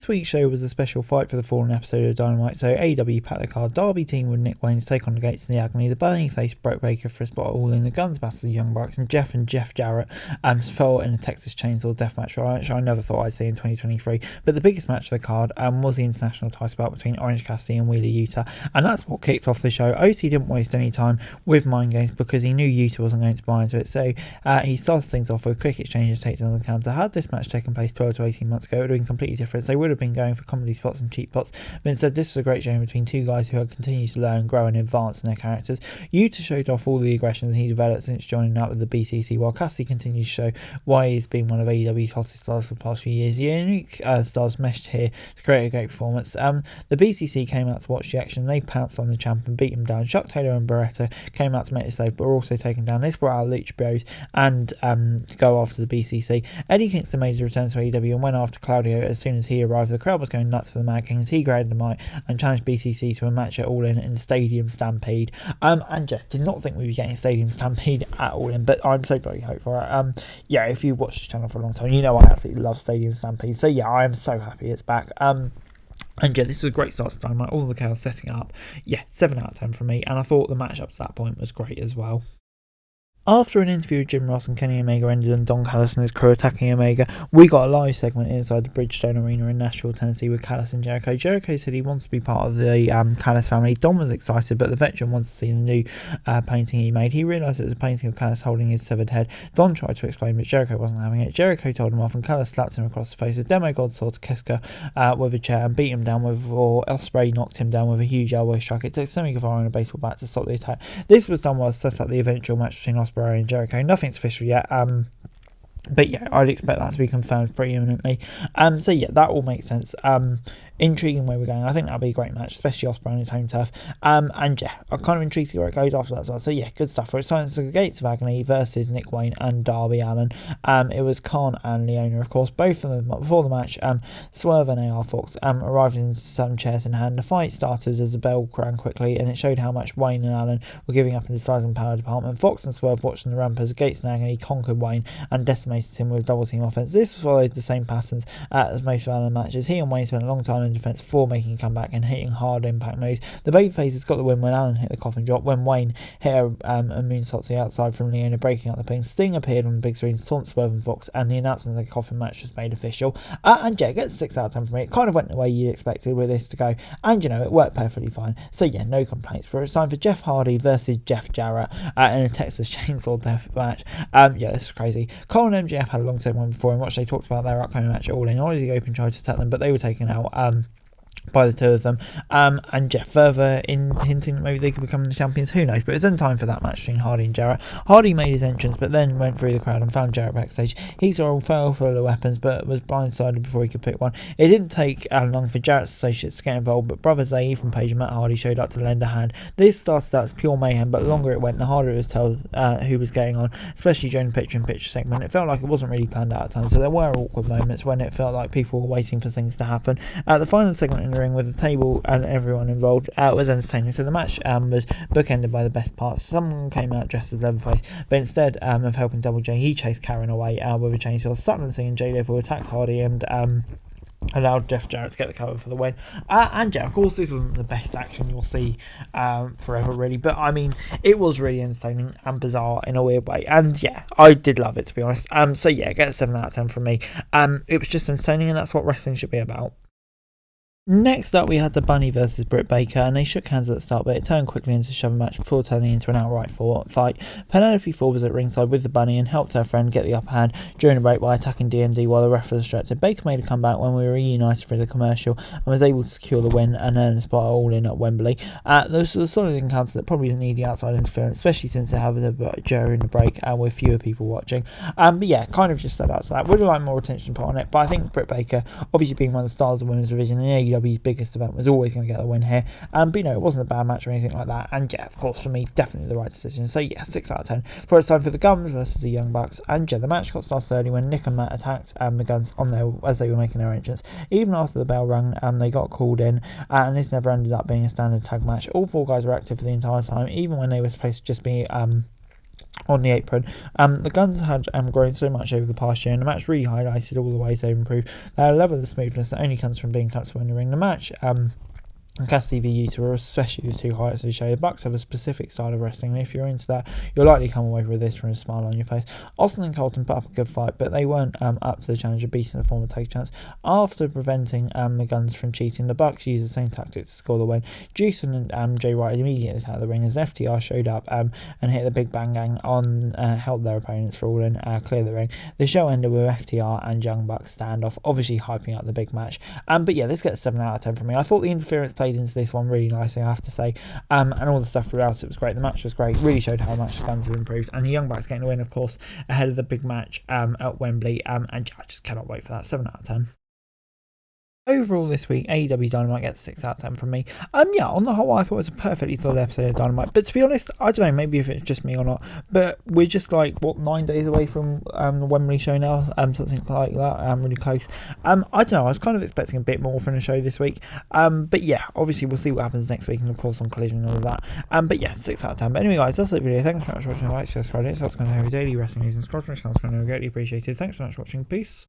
This week's show was a special Fight for the Fallen episode of Dynamite, so AEW packed the card. Darby team with Nick Wayne to take on the Gates in the Agony. The Burning faced Britt Baker for a spot all in. The Guns battled the Young Bucks, and Jeff Jarrett fell in a Texas Chainsaw Deathmatch, which I never thought I'd see in 2023. But the biggest match of the card was the international title bout between Orange Cassidy and Wheeler Yuta, and that's what kicked off the show. OC didn't waste any time with mind games because he knew Yuta wasn't going to buy into it, so he started things off with quick exchanges, takedowns and counter. Had this match taken place 12 to 18 months ago, it would have been completely different. They would have been going for comedy spots and cheap spots, but instead this was a great show between two guys who had continued to learn, grow and advance in their characters. Yuta showed off all the aggressions he developed since joining up with the BCC, while Cassidy continued to show why he's been one of AEW's hottest stars for the past few years. The unique stars meshed here to create a great performance. The BCC came out to watch the action. They pounced on the champ and beat him down. Chuck Taylor and Beretta came out to make the save, but were also taken down. This brought out Lucha Bros and to go after the BCC. Eddie Kingston made his return to AEW and went after Claudio as soon as he arrived. The crowd was going nuts for the Mad Kings. He grabbed the mic and challenged BCC to a match at All In Stadium Stampede. And yeah, did not think we'd be getting Stadium Stampede at All In, but I'm so bloody hyped for it. Yeah, if you watch this channel for a long time, you know I absolutely love Stadium Stampede. So yeah, I am so happy it's back. And yeah, this was a great start to time. All the chaos setting up. Yeah, 7 out of 10 from me. And I thought the match up to that point was great as well. After an interview with Jim Ross and Kenny Omega ended and Don Callis and his crew attacking Omega, we got a live segment inside the Bridgestone Arena in Nashville, Tennessee with Callis and Jericho. Jericho said he wants to be part of the Callis family. Don was excited, but the veteran wanted to see the new painting he made. He realised it was a painting of Callis holding his severed head. Don tried to explain, but Jericho wasn't having it. Jericho told him off and Callis slapped him across the face. A demigod saw Kiska with a chair and beat him down or Ospreay knocked him down with a huge elbow strike. It took Sammy Guevara and a baseball bat to stop the attack. This was done while set up the eventual match between Ospreay and Jericho. Nothing's official yet, but yeah, I'd expect that to be confirmed pretty imminently. So yeah, that all makes sense. Intriguing where we're going. I think that'll be a great match, especially Ospreay on his home turf. And yeah, I'm kind of intrigued to see where it goes after that as well. So yeah, good stuff. We're excited to the Gates of Agony versus Nick Wayne and Darby Allin. It was Khan and Leona, of course, both of them before the match. Swerve and AR Fox arrived in some chairs in hand. The fight started as the bell rang quickly, and it showed how much Wayne and Allin were giving up in the size and power department. Fox and Swerve watching the ramp as Gates and Agony conquered Wayne and decimated him with double team offense. This followed the same patterns as most of Allin matches. He and Wayne spent a long time in defense before making a comeback and hitting hard impact moves. The babyfaces got the win when Allin hit the coffin drop. When Wayne hit a moonsault to the outside from Leona, breaking up the pin. Sting appeared on the big screen, taunt Swerve and Fox, and the announcement of the coffin match was made official. And yeah, it gets 6 out of 10 from me. It kind of went the way you expected with this to go, and you know, it worked perfectly fine. So yeah, no complaints. But it's time for Jeff Hardy versus Jeff Jarrett in a Texas Chainsaw Death match. Yeah, this is crazy. Cole and MJF had a long segment before in which they talked about their upcoming match at All In. Aussie Open tried to attack them, but they were taken out by the two of them, and Jeff further in hinting that maybe they could become the champions, who knows. But it's then time for that match between Hardy and Jarrett. Hardy made his entrance but then went through the crowd and found Jarrett backstage. He saw a fell full of weapons but was blindsided before he could pick one. It didn't take long for Jarrett's associates to get involved, but brothers A, Ethan Page and Matt Hardy showed up to lend a hand. This started out as pure mayhem, but the longer it went, the harder it was to tell who was getting on, especially during the picture-in-picture segment. It felt like it wasn't really planned out at times, so there were awkward moments when it felt like people were waiting for things to happen. The final segment in the ring with the table and everyone involved was entertaining. So the match was bookended by the best parts. Someone came out dressed as Leatherface, but instead of helping Double J, he chased Karen away with a chainsaw. Sutton and Singh and Jay Lethal attacked Hardy and allowed Jeff Jarrett to get the cover for the win. And yeah, of course, this wasn't the best action you'll see forever, really, but I mean, it was really entertaining and bizarre in a weird way. And yeah, I did love it, to be honest. So yeah, get a 7 out of 10 from me. It was just entertaining, and that's what wrestling should be about. Next up, we had the Bunny versus Britt Baker, and they shook hands at the start, but it turned quickly into a shove match before turning into an outright fight. Penelope Ford was at ringside with the Bunny and helped her friend get the upper hand during the break by attacking DMD while the ref was distracted. Baker made a comeback when we were reunited for the commercial and was able to secure the win and earn a spot All In at Wembley. Those were solid encounters that probably didn't need the outside interference, especially since they have the during the break with fewer people watching. But yeah, kind of just set out to that. Would have liked more attention put on it, but I think Britt Baker, obviously being one of the stars of the women's division in AEW's biggest event, was always going to get the win here. But you know, it wasn't a bad match or anything like that. And yeah, of course, for me, definitely the right decision. So yeah, 6 out of 10. Before it's time for the Guns versus the Young Bucks. And yeah, the match got started early when Nick and Matt attacked the Guns on their as they were making their entrance. Even after the bell rang, they got called in, and this never ended up being a standard tag match. All 4 guys were active for the entire time, even when they were supposed to just be on the apron. The Guns had grown so much over the past year, and the match really highlighted all the ways they've improved. Their level of smoothness that only comes from being comfortable in the ring. The match and Cassidy v. Utah are especially the two highlights of the show. The Bucks have a specific style of wrestling, and if you're into that, you'll likely come away with this from a smile on your face. Austin and Colton put up a good fight, but they weren't up to the challenge of beating the former tag champs. After preventing the Guns from cheating, the Bucks used the same tactics to score the win. Jason and Jay White immediately out of the ring as FTR showed up and hit the Big Bang Gang on, helped their opponents fall in, clear the ring. The show ended with FTR and Young Bucks standoff, obviously hyping up the big match. But yeah, this gets 7 out of 10 from me. I thought the interference played into this one really nicely, I have to say, and all the stuff throughout it was great. The match was great, really showed how much the Guns have improved, and the Young Bucks getting the win, of course, ahead of the big match at Wembley, and I just cannot wait for that. 7 out of 10. Overall this week, AEW Dynamite gets 6 out of 10 from me. Yeah, on the whole, I thought it was a perfectly solid episode of Dynamite. But to be honest, I don't know, maybe if it's just me or not, but we're just 9 days away from the Wembley show now, something like that, really close. I don't know, I was kind of expecting a bit more from the show this week. But yeah, obviously we'll see what happens next week, and of course on Collision and all of that. But yeah, 6 out of 10. But anyway, guys, that's the video. Thanks very much for watching. Like, subscribe, subscribe to daily wrestling news and subscribe to my channel. It's greatly appreciated. Thanks so much for watching. Peace.